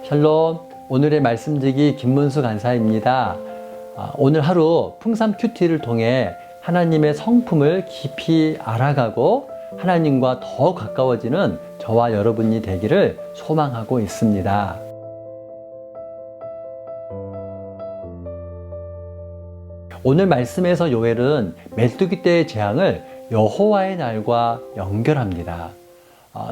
샬롬, 오늘의 말씀 듣기 김문수 간사입니다. 오늘 하루 풍삼 큐티를 통해 하나님의 성품을 깊이 알아가고 하나님과 더 가까워지는 저와 여러분이 되기를 소망하고 있습니다. 오늘 말씀에서 요엘은 메뚜기 떼의 재앙을 여호와의 날과 연결합니다.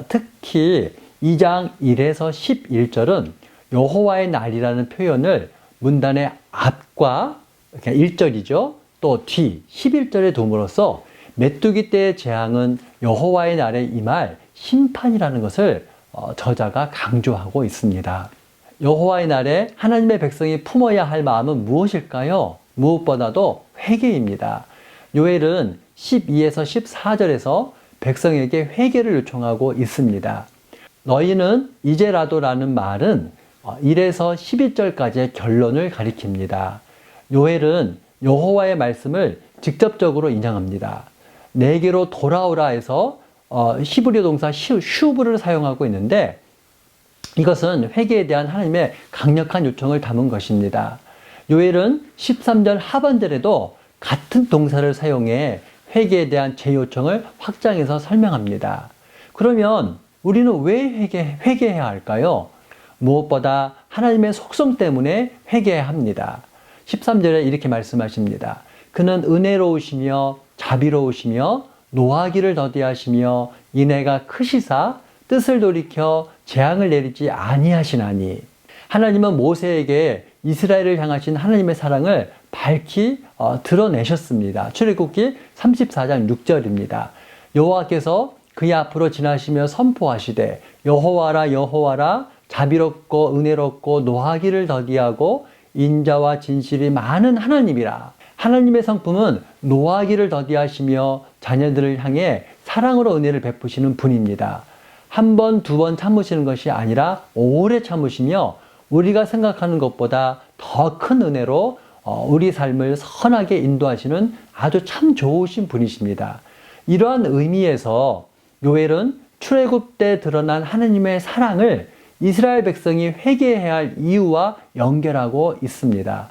특히 2장 1에서 11절은 여호와의 날이라는 표현을 문단의 앞과 1절이죠. 또 뒤 11절에 둠으로써 메뚜기 떼의 재앙은 여호와의 날에 임할 심판이라는 것을 저자가 강조하고 있습니다. 여호와의 날에 하나님의 백성이 품어야 할 마음은 무엇일까요? 무엇보다도 회개입니다. 요엘은 12에서 14절에서 백성에게 회개를 요청하고 있습니다. 너희는 이제라도라는 말은 1에서 11절까지의 결론을 가리킵니다. 요엘은 여호와의 말씀을 직접적으로 인용합니다. 내게로 돌아오라 해서 히브리 동사 슈브를 사용하고 있는데 이것은 회개에 대한 하나님의 강력한 요청을 담은 것입니다. 요엘은 13절 하반절에도 같은 동사를 사용해 회개에 대한 제 요청을 확장해서 설명합니다. 그러면 우리는 왜 회개해야 할까요? 무엇보다 하나님의 속성 때문에 회개해야 합니다. 13절에 이렇게 말씀하십니다. 그는 은혜로우시며 자비로우시며 노하기를 더디하시며 인애가 크시사 뜻을 돌이켜 재앙을 내리지 아니하시나니. 하나님은 모세에게 이스라엘을 향하신 하나님의 사랑을 밝히 드러내셨습니다. 출애굽기 34장 6절입니다. 여호와께서 그의 앞으로 지나시며 선포하시되 여호와라 여호와라 자비롭고 은혜롭고 노하기를 더디하고 인자와 진실이 많은 하나님이라. 하나님의 성품은 노하기를 더디하시며 자녀들을 향해 사랑으로 은혜를 베푸시는 분입니다. 한 번, 두 번 참으시는 것이 아니라 오래 참으시며 우리가 생각하는 것보다 더 큰 은혜로 우리 삶을 선하게 인도하시는 아주 참 좋으신 분이십니다. 이러한 의미에서 요엘은 출애굽 때 드러난 하나님의 사랑을 이스라엘 백성이 회개해야 할 이유와 연결하고 있습니다.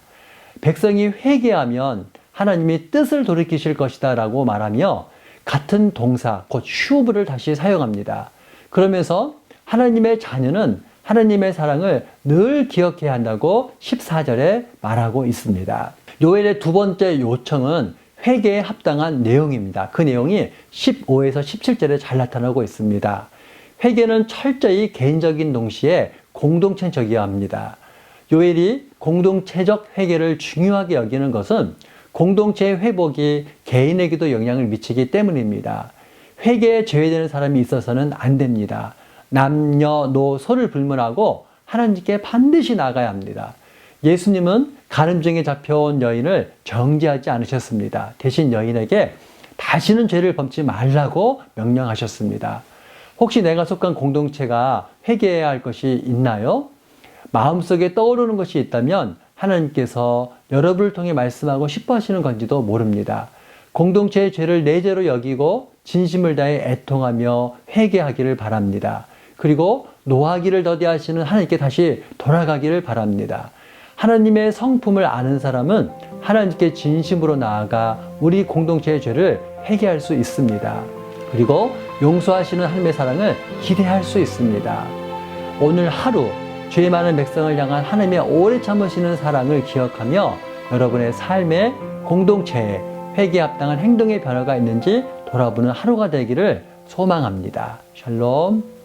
백성이 회개하면 하나님이 뜻을 돌이키실 것이다 라고 말하며 같은 동사, 곧 슈브를 다시 사용합니다. 그러면서 하나님의 자녀는 하나님의 사랑을 늘 기억해야 한다고 14절에 말하고 있습니다. 요엘의 두 번째 요청은 회개에 합당한 내용입니다. 그 내용이 15에서 17절에 잘 나타나고 있습니다. 회개는 철저히 개인적인 동시에 공동체적이어야 합니다. 요엘이 공동체적 회개를 중요하게 여기는 것은 공동체의 회복이 개인에게도 영향을 미치기 때문입니다. 회개에 제외되는 사람이 있어서는 안 됩니다. 남녀노소를 불문하고 하나님께 반드시 나가야 합니다. 예수님은 가늠증에 잡혀온 여인을 정죄하지 않으셨습니다. 대신 여인에게 다시는 죄를 범치 말라고 명령하셨습니다. 혹시 내가 속한 공동체가 회개해야 할 것이 있나요? 마음속에 떠오르는 것이 있다면 하나님께서 여러분을 통해 말씀하고 싶어 하시는 건지도 모릅니다. 공동체의 죄를 내 죄로 여기고 진심을 다해 애통하며 회개하기를 바랍니다. 그리고 노하기를 더디하시는 하나님께 다시 돌아가기를 바랍니다. 하나님의 성품을 아는 사람은 하나님께 진심으로 나아가 우리 공동체의 죄를 회개할 수 있습니다. 그리고 용서하시는 하나님의 사랑을 기대할 수 있습니다. 오늘 하루 죄 많은 백성을 향한 하나님의 오래 참으시는 사랑을 기억하며 여러분의 삶의 공동체에 회개에 합당한 행동의 변화가 있는지 돌아보는 하루가 되기를 소망합니다. 샬롬.